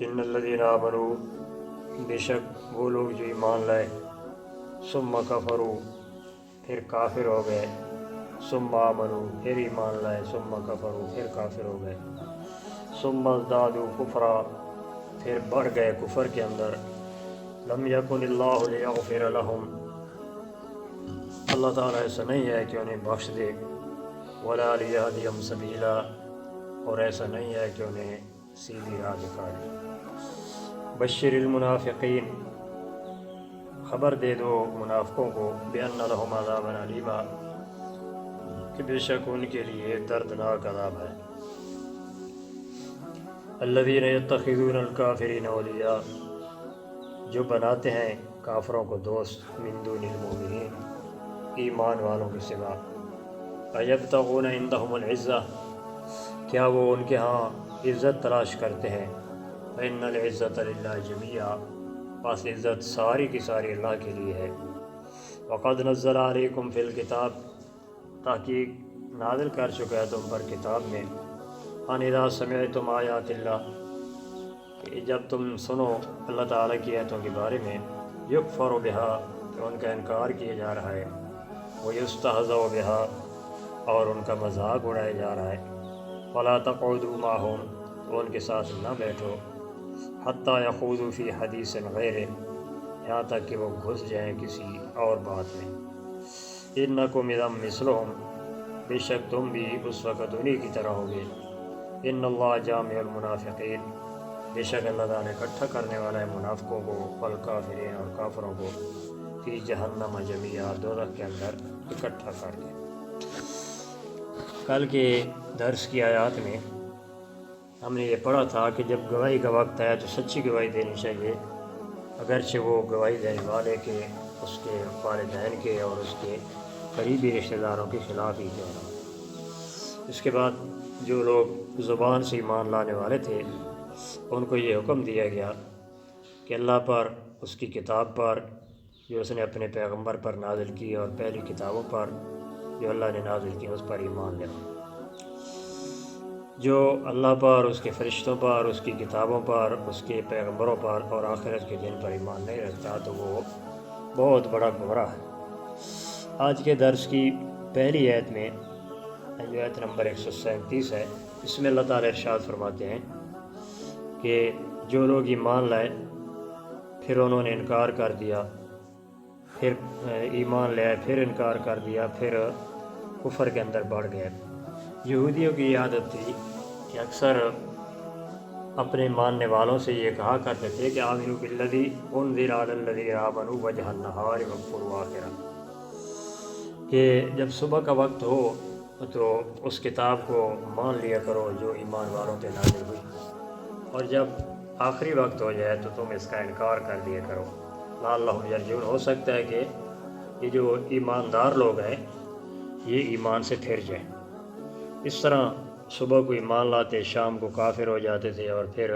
ان الذین آمنوا، بے شک وہ لوگ جو ایمان لائے، ثم کفروا پھر کافر ہو گئے، ثم آمنوا پھر ایمان لائے، ثم کفروا پھر کافر ہو گئے، ثم ازدادوا کفرا پھر بڑھ گئے کفر کے اندر، لم یکن اللہ لیغفر لہم، اللہ تعالیٰ ایسا نہیں ہے کہ انہیں بخش دے، ولا لیہدیہم سبیلا، اور ایسا نہیں ہے کہ انہیں سیدھی راہ دکھائے۔ بشر المنافقین، خبر دے دو منافقوں کو، بأن لہم عذابا علیما، کہ بے شک ان کے لیے دردناک عذاب ہے۔ الذین یتخذون الکافرین اولیاء، جو بناتے ہیں کافروں کو دوست، من دون المؤمنین، ایمان والوں کے سوا، ایبتغون عندہم العزہ، کیا وہ ان کے ہاں عزت تلاش کرتے ہیں، فإن العزة للہ جمیعا، بس عزت ساری کی ساری اللہ کے لیے ہے۔ وقد نزل علیکم فی الکتاب، تحقیق نازل کر چکا ہے تم پر کتاب میں، ان اذا سمعتم آیات اللہ، کہ جب تم سنو اللہ تعالیٰ کی آیتوں کے بارے میں، یکفر بہا، کہ ان کا انکار کیا جا رہا ہے، ویستہزأ بہا، اور ان کا مذاق اڑایا جا رہا ہے، فلا تقعدوا معہم، تو ان کے ساتھ نہ بیٹھو، حتی یخوضوا فی حدیث غیرہ، یہاں تک کہ وہ گھس جائیں کسی اور بات میں، انکم اذا مثلہم، بے شک تم بھی اس وقت انہی کی طرح ہوگے، ان اللہ جامع المنافقین، بے شک اللہ تعالیٰ اکٹھا کرنے والا ہے منافقوں کو، والکافرین، اور کافروں کو، فی جہنم جمیعا، دوزخ کے اندر اکٹھا کر کے۔ کل کے درس کی آیات میں ہم نے یہ پڑھا تھا کہ جب گواہی کا وقت آیا تو سچی گواہی دینی چاہیے، اگرچہ وہ گواہی دینے والے کے، اس کے والدین کے اور اس کے قریبی رشتہ داروں کے خلاف ہی کیوں نہ ہو۔ اس کے بعد جو لوگ زبان سے ایمان لانے والے تھے ان کو یہ حکم دیا گیا کہ اللہ پر، اس کی کتاب پر جو اس نے اپنے پیغمبر پر نازل کی، اور پہلی کتابوں پر جو اللہ نے نازل کی، اس پر ایمان لے۔ جو اللہ پر، اس کے فرشتوں پر، اس کی کتابوں پر، اس کے پیغمبروں پر اور آخرت کے دن پر ایمان نہیں رکھتا تو وہ بہت بڑا گمراہ ہے۔ آج کے درس کی پہلی آیت میں، جو آیت نمبر 137 ہے، اس میں اللہ تعالیٰ ارشاد فرماتے ہیں کہ جو لوگ ایمان لائے پھر انہوں نے انکار کر دیا، پھر ایمان لائے پھر انکار کر دیا، پھر کفر کے اندر بڑھ گئے۔ یہودیوں کی یہ عادت تھی کہ اکثر اپنے ماننے والوں سے یہ کہا کرتے تھے کہ آمنوا بالذی انزل علی الذین آمنوا وجہ النہار واکفروا آخرہ، کہ جب صبح کا وقت ہو تو اس کتاب کو مان لیا کرو جو ایمان والوں پہ نازل ہوئی، اور جب آخری وقت ہو جائے تو تم اس کا انکار کر دیا کرو، لعلہم یرجعون، ہو سکتا ہے کہ یہ جو ایماندار لوگ ہیں یہ ایمان سے پھر جائیں۔ اس طرح صبح کو ایمان لاتے، شام کو کافر ہو جاتے تھے، اور پھر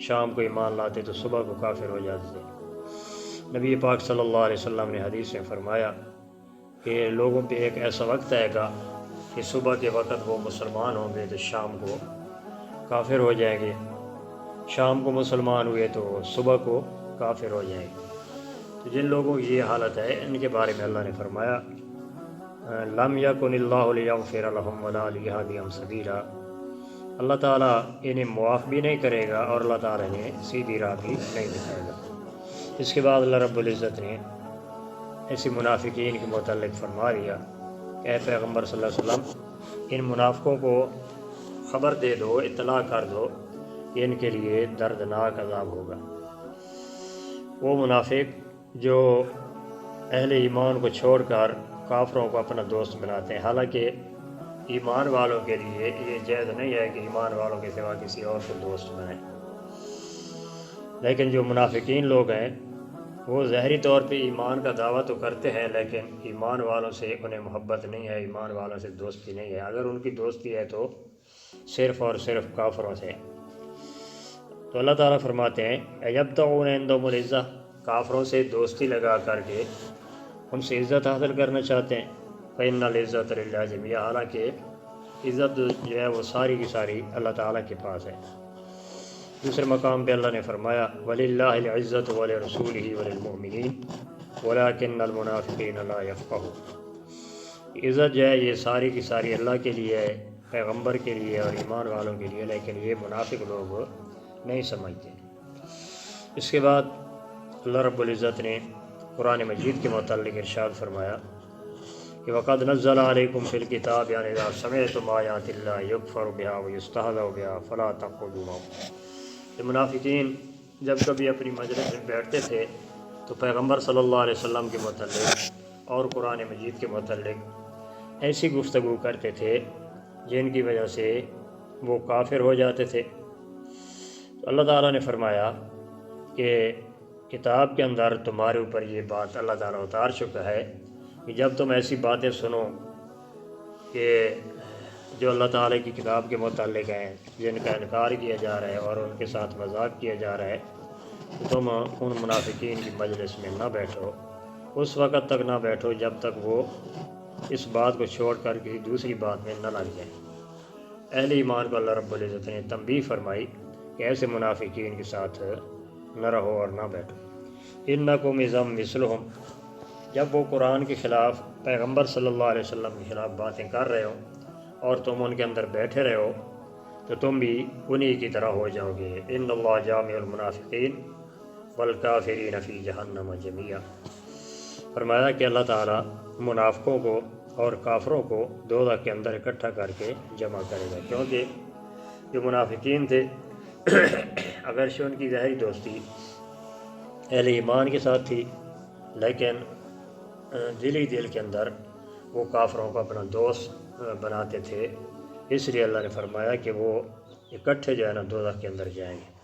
شام کو ایمان لاتے تو صبح کو کافر ہو جاتے تھے۔ نبی پاک صلی اللہ علیہ وسلم نے حدیث میں فرمایا کہ لوگوں پہ ایک ایسا وقت آئے گا کہ صبح کے وقت وہ مسلمان ہوں گے تو شام کو کافر ہو جائیں گے، شام کو مسلمان ہوئے تو صبح کو کافر ہو جائیں گے۔ تو جن لوگوں کی یہ حالت ہے ان کے بارے میں اللہ نے فرمایا لم یکن اللہ لیغفر لہم ولا لیہدیہم سبیلا، اللہ تعالیٰ انہیں معاف بھی نہیں کرے گا اور اللہ تعالیٰ انہیں سیدھی راہ بھی نہیں دکھائے گا۔ اس کے بعد اللہ رب العزت نے ایسی منافقین کے متعلق فرما دیا کہ اے پیغمبر صلی اللہ علیہ وسلم، ان منافقوں کو خبر دے دو، اطلاع کر دو کہ ان کے لیے دردناک عذاب ہوگا۔ وہ منافق جو اہل ایمان کو چھوڑ کر کافروں کو اپنا دوست بناتے ہیں، حالانکہ ایمان والوں کے لیے یہ جائز نہیں ہے کہ ایمان والوں کے سوا کسی اور کو دوست بنائیں، لیکن جو منافقین لوگ ہیں وہ ظاہری طور پہ ایمان کا دعویٰ تو کرتے ہیں لیکن ایمان والوں سے انہیں محبت نہیں ہے، ایمان والوں سے دوستی نہیں ہے، اگر ان کی دوستی ہے تو صرف اور صرف کافروں سے۔ تو اللہ تعالیٰ فرماتے ہیں ایبتغون عندہم العزہ، کافروں سے دوستی لگا کر کے ان سے عزت حاصل کرنا چاہتے ہیں، فإن العزة للہ جمیعا، حالانکہ عزت جو ہے وہ ساری کی ساری اللہ تعالیٰ کے پاس ہے۔ دوسرے مقام پہ اللہ نے فرمایا وَلِلَّهِ الْعِزَّةُ وَلِرَسُولِهِ وَلِلْمُؤْمِنِينَ وَلَكِنَّ الْمُنَافِقِينَ لَا يَفْقَهُونَ۔ عزت جو ہے یہ ساری کی ساری اللہ کے لیے ہے، پیغمبر کے لیے اور ایمان والوں کے لیے، لیکن یہ منافق لوگ نہیں سمجھتے۔ اس کے بعد اللہ رب العزت نے قرآن مجید کے متعلق ارشاد فرمایا کہ وَقَدْ نَزَّلَ عَلَيْكُمْ فِي الْكِتَابِ أَنْ إِذَا سَمِعْتُمْ آيَاتِ اللَّهِ يُكْفَرُ بِهَا وَيُسْتَهْزَأُ بِهَا فَلَا تَقْعُدُوا مَعَهُمْ۔ یہ منافقین جب کبھی اپنی مجلس میں بیٹھتے تھے تو پیغمبر صلی اللہ علیہ وسلم کے متعلق اور قرآن مجید کے متعلق ایسی گفتگو کرتے تھے جن کی وجہ سے وہ کافر ہو جاتے تھے۔ تو اللہ تعالیٰ نے فرمایا کہ کتاب کے اندر تمہارے اوپر یہ بات اللہ تعالیٰ اتار چکا ہے کہ جب تم ایسی باتیں سنو کہ جو اللہ تعالیٰ کی کتاب کے متعلق ہیں، جن کا انکار کیا جا رہا ہے اور ان کے ساتھ مذاق کیا جا رہا ہے، تو تم ان منافقین کی مجلس میں نہ بیٹھو، اس وقت تک نہ بیٹھو جب تک وہ اس بات کو چھوڑ کر کسی دوسری بات میں نہ لگ جائیں۔ اہل ایمان کو اللہ رب العزت نے تنبیہ فرمائی کہ ایسے منافقین کے ساتھ نہ رہو اور نہ بیٹھو۔ اِنَّکُمْ اِذًا مِثْلُهُمْ، جب وہ قرآن کے خلاف، پیغمبر صلی اللہ علیہ وسلم کے خلاف باتیں کر رہے ہو اور تم ان کے اندر بیٹھے رہے ہو تو تم بھی انہی کی طرح ہو جاؤ گے۔ اِنَّ اللَّهَ جَامِعُ الْمُنَافِقِينَ وَالْكَافِرِينَ فِي جَهَنَّمَ جَمِيعًا۔ فرمایا کہ اللہ تعالیٰ منافقوں کو اور کافروں کو دوزخ کے اندر اکٹھا کر کے جمع کرے گا، کیونکہ جو منافقین تھے اگرچہ ان کی ظاہری دوستی اہل ایمان کے ساتھ تھی، لیکن دل کے اندر وہ کافروں کو اپنا دوست بناتے تھے، اس لیے اللہ نے فرمایا کہ وہ اکٹھے جو ہے نا دوزخ کے اندر جائیں گے۔